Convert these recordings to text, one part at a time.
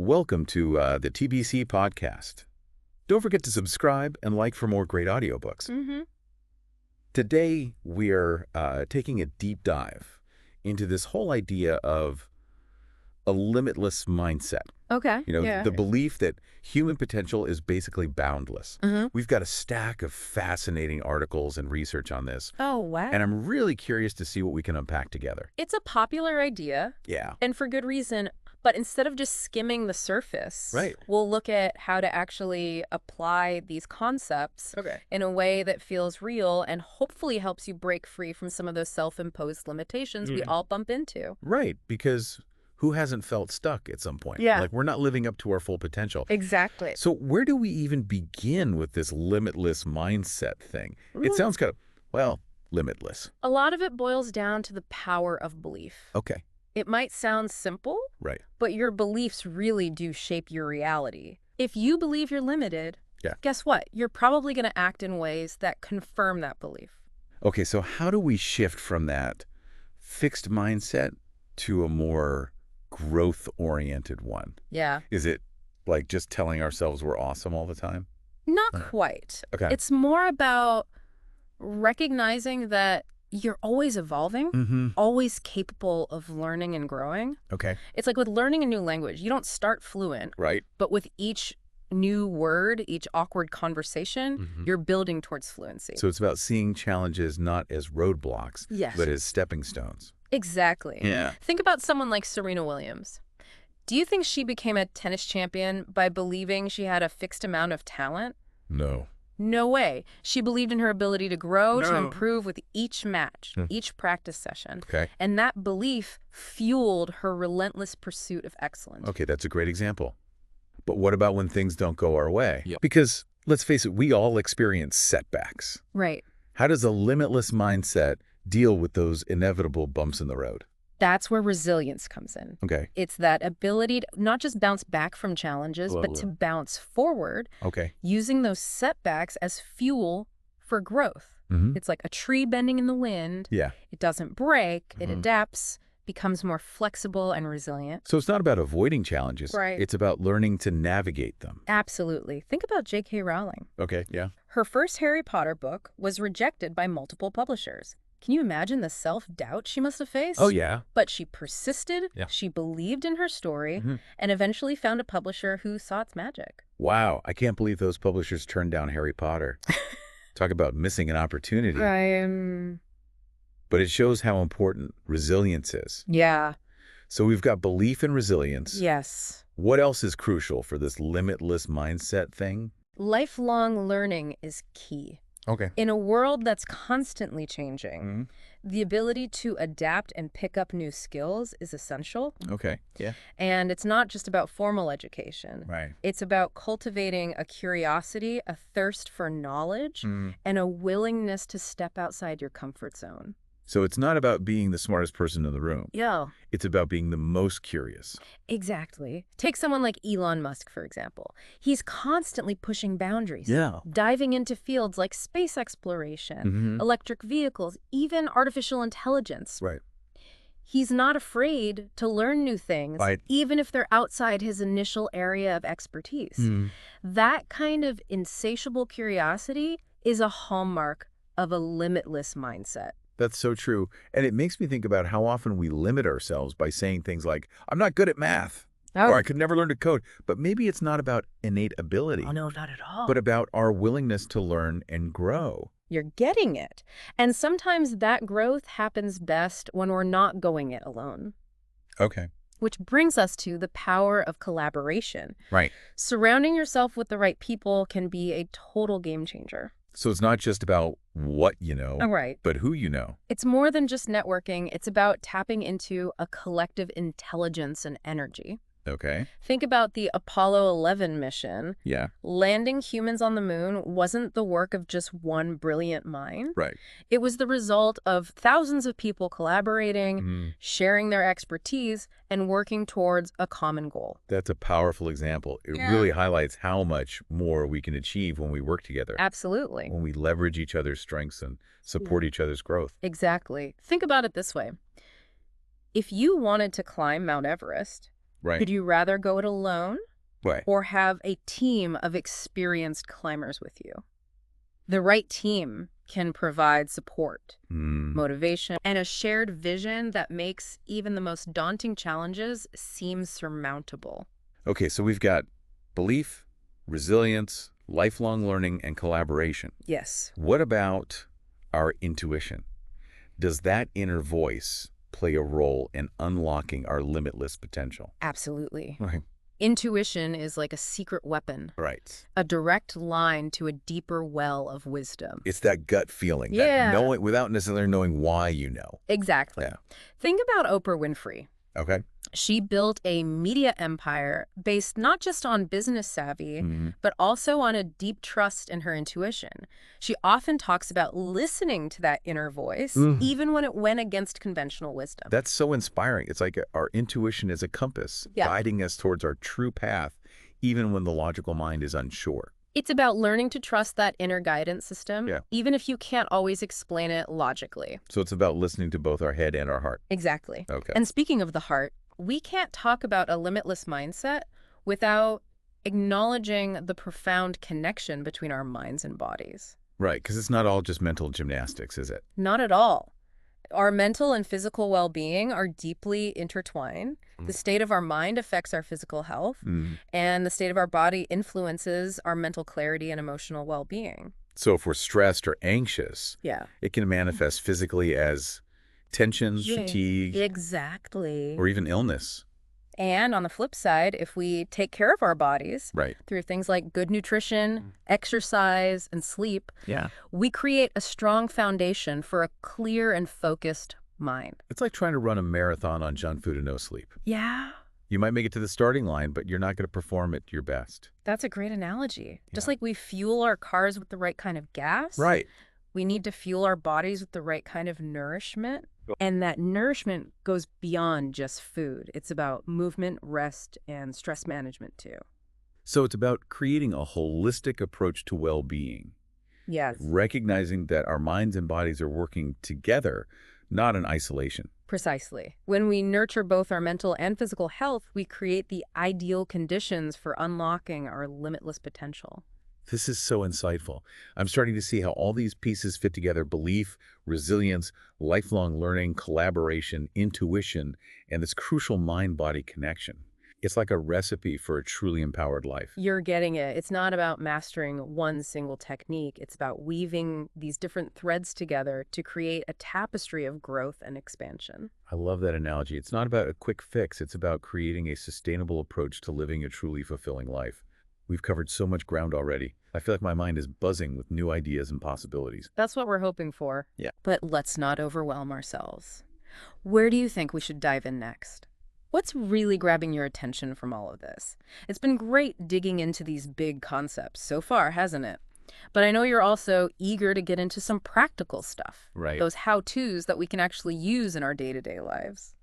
Welcome to the TBC podcast. Don't forget to subscribe and like for more great audiobooks. Today, we are taking a deep dive into this whole idea of a limitless mindset. Okay. The belief that human potential is basically boundless. We've got a stack of fascinating articles and research on this. Oh, wow. And I'm really curious to see what we can unpack together. It's a popular idea. Yeah. And for good reason. But instead of just skimming the surface, we'll look at how to actually apply these concepts in a way that feels real and hopefully helps you break free from some of those self-imposed limitations we all bump into. Right, because who hasn't felt stuck at some point? Yeah. Like we're not living up to our full potential. Exactly. So where do we even begin with this limitless mindset thing? It sounds kind of, well, limitless. A lot of it boils down to the power of belief. Okay. It might sound simple, Right. but your beliefs really do shape your reality. If you believe you're limited, guess what? You're probably going to act in ways that confirm that belief. Okay, so how do we shift from that fixed mindset to a more growth-oriented one? Yeah. Is it like just telling ourselves we're awesome all the time? Not quite. Okay. It's more about recognizing that you're always evolving, always capable of learning and growing. Okay. It's like with learning a new language. You don't start fluent, Right. but with each new word, each awkward conversation, you're building towards fluency. So it's about seeing challenges not as roadblocks, but as stepping stones. Exactly. Yeah. Think about someone like Serena Williams. Do you think she became a tennis champion by believing she had a fixed amount of talent? No. No way. She believed in her ability to grow, to improve with each match, each practice session. Okay. And that belief fueled her relentless pursuit of excellence. Okay, that's a great example. But what about when things don't go our way? Yep. Because, let's face it, we all experience setbacks. Right. How does a limitless mindset deal with those inevitable bumps in the road? That's where resilience comes in. Okay. It's that ability to not just bounce back from challenges, but to bounce forward, using those setbacks as fuel for growth. It's like a tree bending in the wind. Yeah. It doesn't break. It adapts, becomes more flexible and resilient. So it's not about avoiding challenges. Right. It's about learning to navigate them. Absolutely. Think about J.K. Rowling. Okay, yeah. Her first Harry Potter book was rejected by multiple publishers. Can you imagine the self-doubt she must have faced? Oh, yeah. But she persisted, Yeah. she believed in her story, and eventually found a publisher who saw its magic. Wow, I can't believe those publishers turned down Harry Potter. Talk about missing an opportunity. But it shows how important resilience is. Yeah. So we've got belief and resilience. Yes. What else is crucial for this limitless mindset thing? Lifelong learning is key. Okay. In a world that's constantly changing, the ability to adapt and pick up new skills is essential. Okay. Yeah. And it's not just about formal education. Right. It's about cultivating a curiosity, a thirst for knowledge, and a willingness to step outside your comfort zone. So it's not about being the smartest person in the room. Yeah. It's about being the most curious. Exactly. Take someone like Elon Musk, for example. He's constantly pushing boundaries. Yeah. Diving into fields like space exploration, electric vehicles, even artificial intelligence. Right. He's not afraid to learn new things, Right. even if they're outside his initial area of expertise. That kind of insatiable curiosity is a hallmark of a limitless mindset. That's so true. And it makes me think about how often we limit ourselves by saying things like, I'm not good at math, or I could never learn to code. But maybe it's not about innate ability. Oh, no, not at all. But about our willingness to learn and grow. You're getting it. And sometimes that growth happens best when we're not going it alone. Okay. Which brings us to the power of collaboration. Right. Surrounding yourself with the right people can be a total game changer. So it's not just about what you know, but who you know. It's more than just networking. It's about tapping into a collective intelligence and energy. Okay. Think about the Apollo 11 mission. Yeah. Landing humans on the moon wasn't the work of just one brilliant mind. Right. It was the result of thousands of people collaborating, sharing their expertise, and working towards a common goal. That's a powerful example. It really highlights how much more we can achieve when we work together. Absolutely. When we leverage each other's strengths and support each other's growth. Exactly. Think about it this way. If you wanted to climb Mount Everest, Right. Could you rather go it alone Right. or have a team of experienced climbers with you? The right team can provide support, motivation, and a shared vision that makes even the most daunting challenges seem surmountable. Okay, so we've got belief, resilience, lifelong learning, and collaboration. Yes. What about our intuition? Does that inner voice play a role in unlocking our limitless potential? Absolutely. Right. Intuition is like a secret weapon. Right. A direct line to a deeper well of wisdom. It's that gut feeling, Yeah. that knowing without necessarily knowing why you know. Exactly. Yeah. Think about Oprah Winfrey. Okay. She built a media empire based not just on business savvy, but also on a deep trust in her intuition. She often talks about listening to that inner voice, even when it went against conventional wisdom. That's so inspiring. It's like our intuition is a compass, guiding us towards our true path, even when the logical mind is unsure. It's about learning to trust that inner guidance system, even if you can't always explain it logically. So it's about listening to both our head and our heart. Exactly. Okay. And speaking of the heart, we can't talk about a limitless mindset without acknowledging the profound connection between our minds and bodies. Right, because it's not all just mental gymnastics, is it? Not at all. Our mental and physical well-being are deeply intertwined. The state of our mind affects our physical health, and the state of our body influences our mental clarity and emotional well-being. So if we're stressed or anxious, it can manifest physically as tensions, fatigue, exactly, or even illness. And on the flip side, if we take care of our bodies through things like good nutrition, exercise, and sleep, we create a strong foundation for a clear and focused mind. It's like trying to run a marathon on junk food and no sleep. Yeah. You might make it to the starting line, but you're not going to perform at your best. That's a great analogy. Just like we fuel our cars with the right kind of gas. Right. We need to fuel our bodies with the right kind of nourishment. And that nourishment goes beyond just food. It's about movement, rest, and stress management too. So it's about creating a holistic approach to well-being. Yes. Recognizing that our minds and bodies are working together, not in isolation. Precisely. When we nurture both our mental and physical health, we create the ideal conditions for unlocking our limitless potential. This is so insightful. I'm starting to see how all these pieces fit together: belief, resilience, lifelong learning, collaboration, intuition, and this crucial mind-body connection. It's like a recipe for a truly empowered life. You're getting it. It's not about mastering one single technique. It's about weaving these different threads together to create a tapestry of growth and expansion. I love that analogy. It's not about a quick fix. It's about creating a sustainable approach to living a truly fulfilling life. We've covered so much ground already. I feel like my mind is buzzing with new ideas and possibilities. That's what we're hoping for. Yeah. But let's not overwhelm ourselves. Where do you think we should dive in next? What's really grabbing your attention from all of this? It's been great digging into these big concepts so far, hasn't it? But I know you're also eager to get into some practical stuff. Right. Those how-tos that we can actually use in our day-to-day lives.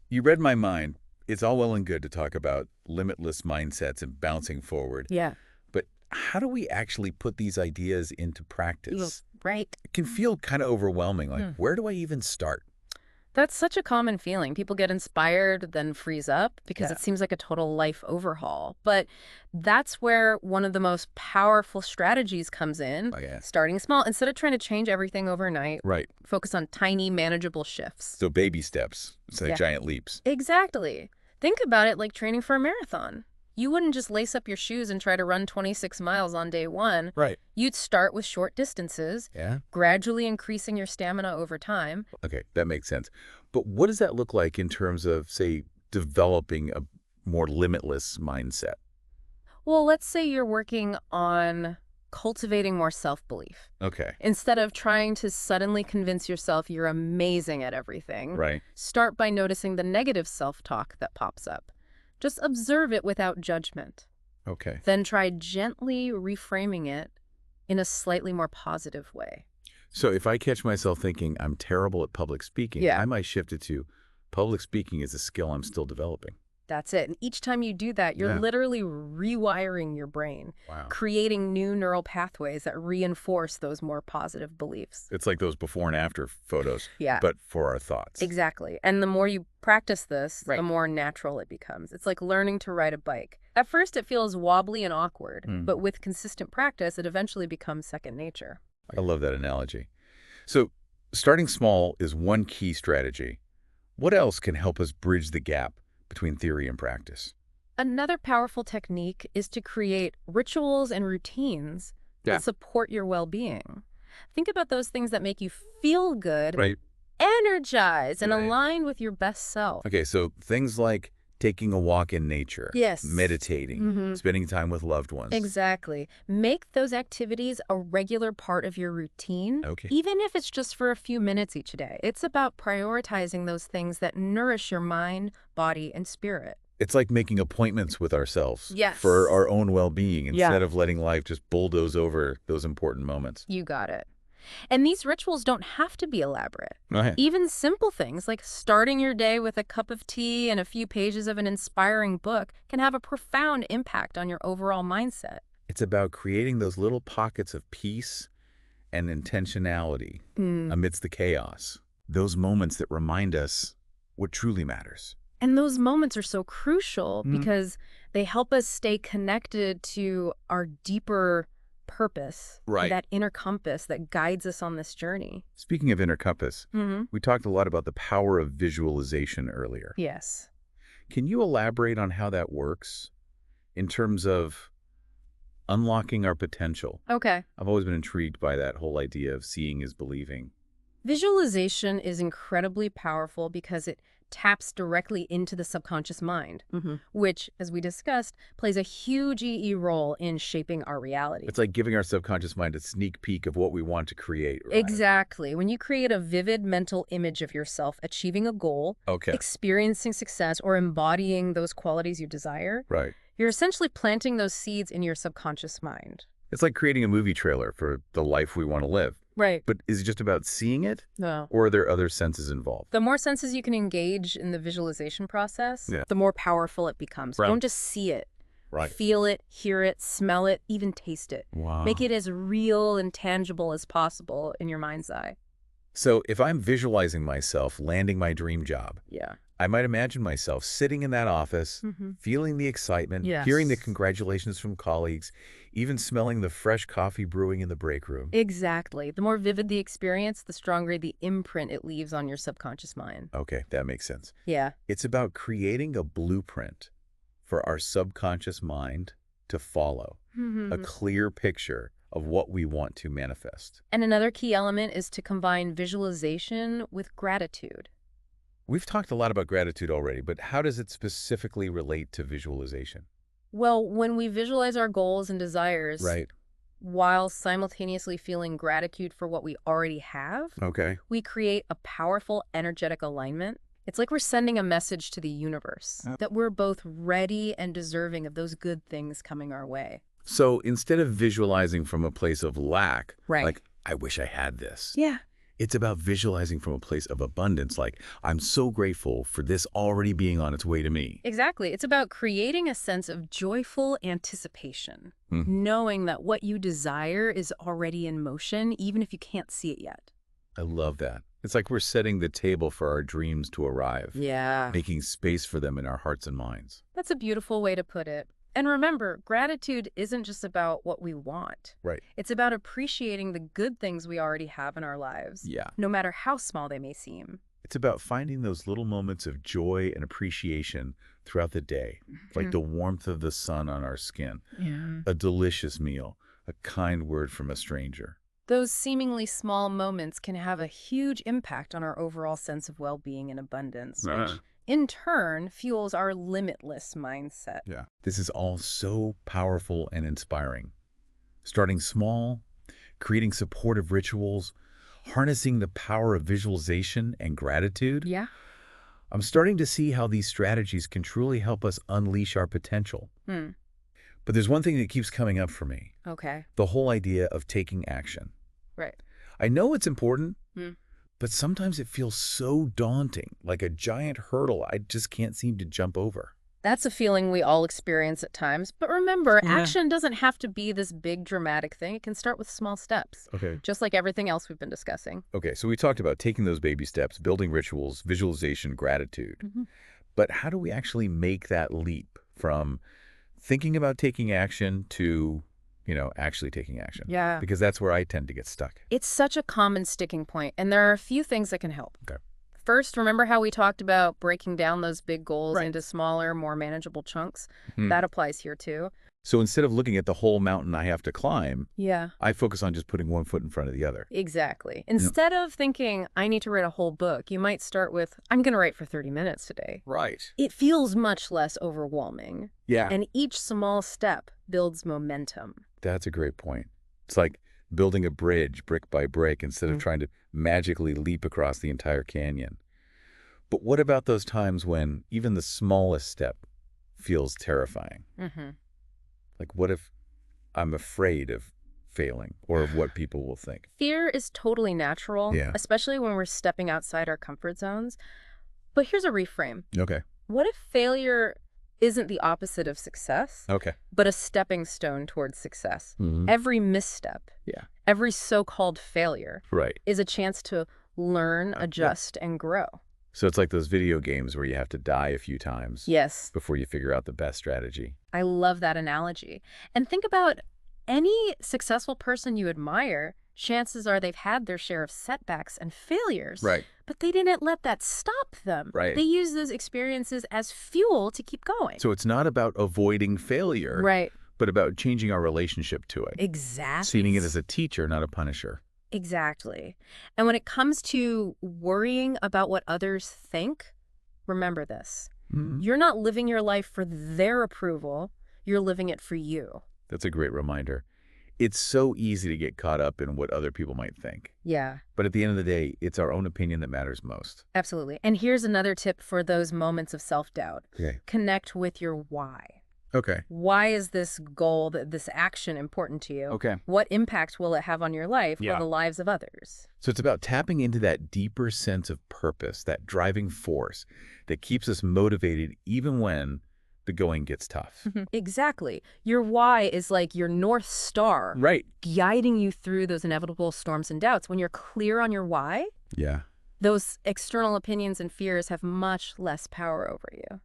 You read my mind. It's all well and good to talk about limitless mindsets and bouncing forward. Yeah. But how do we actually put these ideas into practice? Right. It can feel kind of overwhelming. Like, where do I even start? That's such a common feeling. People get inspired, then freeze up because it seems like a total life overhaul. But that's where one of the most powerful strategies comes in, starting small. Instead of trying to change everything overnight, focus on tiny, manageable shifts. So baby steps instead of giant leaps. Exactly. Think about it like training for a marathon. You wouldn't just lace up your shoes and try to run 26 miles on day one. Right. You'd start with short distances, gradually increasing your stamina over time. Okay, that makes sense. But what does that look like in terms of, say, developing a more limitless mindset? Well, let's say you're working on cultivating more self-belief. Okay. Instead of trying to suddenly convince yourself you're amazing at everything, start by noticing the negative self-talk that pops up. Just observe it without judgment. Okay. Then try gently reframing it in a slightly more positive way. So if I catch myself thinking I'm terrible at public speaking, I might shift it to public speaking is a skill I'm still developing. That's it. And each time you do that, you're literally rewiring your brain, creating new neural pathways that reinforce those more positive beliefs. It's like those before and after photos, but for our thoughts. Exactly. And the more you practice this, the more natural it becomes. It's like learning to ride a bike. At first, it feels wobbly and awkward, but with consistent practice, it eventually becomes second nature. I love that analogy. So starting small is one key strategy. What else can help us bridge the gap between theory and practice? Another powerful technique is to create rituals and routines that support your well-being. Think about those things that make you feel good, energized, and aligned with your best self. Okay, so things like taking a walk in nature, meditating, spending time with loved ones. Exactly. Make those activities a regular part of your routine, even if it's just for a few minutes each day. It's about prioritizing those things that nourish your mind, body, and spirit. It's like making appointments with ourselves for our own well-being instead of letting life just bulldoze over those important moments. You got it. And these rituals don't have to be elaborate. Even simple things like starting your day with a cup of tea and a few pages of an inspiring book can have a profound impact on your overall mindset. It's about creating those little pockets of peace and intentionality amidst the chaos. Those moments that remind us what truly matters. And those moments are so crucial because they help us stay connected to our deeper purpose, that inner compass that guides us on this journey. Speaking of inner compass, we talked a lot about the power of visualization earlier. Yes. Can you elaborate on how that works in terms of unlocking our potential? Okay. I've always been intrigued by that whole idea of seeing is believing. Visualization is incredibly powerful because it taps directly into the subconscious mind, which, as we discussed, plays a huge role in shaping our reality. It's like giving our subconscious mind a sneak peek of what we want to create. Exactly. When you create a vivid mental image of yourself achieving a goal, experiencing success, or embodying those qualities you desire, you're essentially planting those seeds in your subconscious mind. It's like creating a movie trailer for the life we want to live. But is it just about seeing it? No. Or are there other senses involved? The more senses you can engage in the visualization process, the more powerful it becomes. Don't just see it. Feel it, hear it, smell it, even taste it. Make it as real and tangible as possible in your mind's eye. So if I'm visualizing myself landing my dream job, I might imagine myself sitting in that office, feeling the excitement, hearing the congratulations from colleagues, even smelling the fresh coffee brewing in the break room. Exactly. The more vivid the experience, the stronger the imprint it leaves on your subconscious mind. Okay, that makes sense. Yeah. It's about creating a blueprint for our subconscious mind to follow, a clear picture of what we want to manifest. And another key element is to combine visualization with gratitude. We've talked a lot about gratitude already, but how does it specifically relate to visualization? Well, when we visualize our goals and desires, while simultaneously feeling gratitude for what we already have, we create a powerful energetic alignment. It's like we're sending a message to the universe that we're both ready and deserving of those good things coming our way. So instead of visualizing from a place of lack, like, I wish I had this. It's about visualizing from a place of abundance, like, I'm so grateful for this already being on its way to me. Exactly. It's about creating a sense of joyful anticipation, knowing that what you desire is already in motion, even if you can't see it yet. I love that. It's like we're setting the table for our dreams to arrive. Making space for them in our hearts and minds. That's a beautiful way to put it. And remember, gratitude isn't just about what we want. It's about appreciating the good things we already have in our lives, no matter how small they may seem. It's about finding those little moments of joy and appreciation throughout the day, like the warmth of the sun on our skin, a delicious meal, a kind word from a stranger. Those seemingly small moments can have a huge impact on our overall sense of well-being and abundance, which in turn fuels our limitless mindset. This is all so powerful and inspiring. Starting small, creating supportive rituals, harnessing the power of visualization and gratitude. I'm starting to see how these strategies can truly help us unleash our potential. But there's one thing that keeps coming up for me. The whole idea of taking action. I know it's important, but sometimes it feels so daunting, like a giant hurdle I just can't seem to jump over. That's a feeling we all experience at times. But remember, action doesn't have to be this big dramatic thing. It can start with small steps, just like everything else we've been discussing. Okay, so we talked about taking those baby steps, building rituals, visualization, gratitude. But how do we actually make that leap from thinking about taking action to, actually taking action? Yeah. Because that's where I tend to get stuck. It's such a common sticking point, and there are a few things that can help. Okay. First, remember how we talked about breaking down those big goals into smaller, more manageable chunks? That applies here too. So instead of looking at the whole mountain I have to climb, Yeah. I focus on just putting one foot in front of the other. Exactly. Instead of thinking, I need to write a whole book, you might start with, I'm going to write for 30 minutes today. Right. It feels much less overwhelming. Yeah. And each small step builds momentum. That's a great point. It's like building a bridge brick by brick instead of trying to magically leap across the entire canyon. But what about those times when even the smallest step feels terrifying? Like, what if I'm afraid of failing or of what people will think? Fear is totally natural, especially when we're stepping outside our comfort zones. But here's a reframe. Okay. What if failure isn't the opposite of success, but a stepping stone towards success? Every misstep, every so-called failure is a chance to learn, adjust, and grow. So it's like those video games where you have to die a few times before you figure out the best strategy. I love that analogy. And think about any successful person you admire. Chances are they've had their share of setbacks and failures. Right. But they didn't let that stop them. Right. They used those experiences as fuel to keep going. So it's not about avoiding failure. Right. But about changing our relationship to it. Exactly. Seeing it as a teacher, not a punisher. Exactly. And when it comes to worrying about what others think, remember this. You're not living your life for their approval. You're living it for you. That's a great reminder. It's so easy to get caught up in what other people might think. Yeah. But at the end of the day, it's our own opinion that matters most. Absolutely. And here's another tip for those moments of self-doubt. Okay. Connect with your why. Okay. Why is this goal, this action important to you? Okay. What impact will it have on your life or the lives of others? So it's about tapping into that deeper sense of purpose, that driving force that keeps us motivated even when the going gets tough. Exactly. Your why is like your North Star. Right. Guiding you through those inevitable storms and doubts. When you're clear on your why, those external opinions and fears have much less power over you.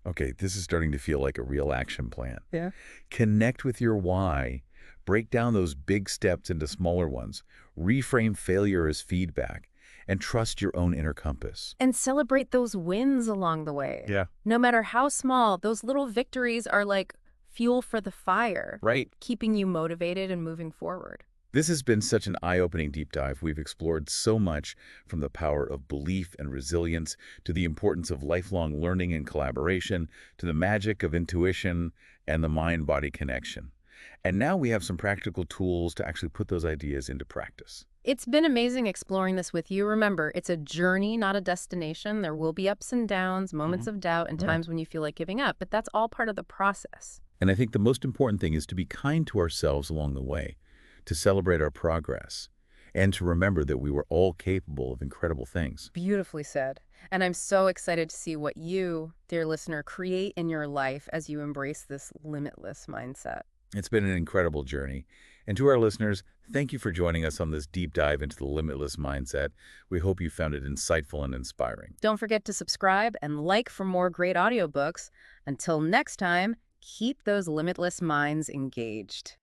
Okay, this is starting to feel like a real action plan. Yeah. Connect with your why. Break down those big steps into smaller ones. Reframe failure as feedback. And trust your own inner compass. And celebrate those wins along the way. Yeah. No matter how small, those little victories are like fuel for the fire. Right. Keeping you motivated and moving forward. This has been such an eye-opening deep dive. We've explored so much, from the power of belief and resilience to the importance of lifelong learning and collaboration to the magic of intuition and the mind-body connection. And now we have some practical tools to actually put those ideas into practice. It's been amazing exploring this with you. Remember, it's a journey, not a destination. There will be ups and downs, moments of doubt, and times when you feel like giving up, but that's all part of the process. And I think the most important thing is to be kind to ourselves along the way, to celebrate our progress, and to remember that we were all capable of incredible things. Beautifully said. And I'm so excited to see what you, dear listener, create in your life as you embrace this limitless mindset. It's been an incredible journey. And to our listeners, thank you for joining us on this deep dive into the limitless mindset. We hope you found it insightful and inspiring. Don't forget to subscribe and like for more great audiobooks. Until next time, keep those limitless minds engaged.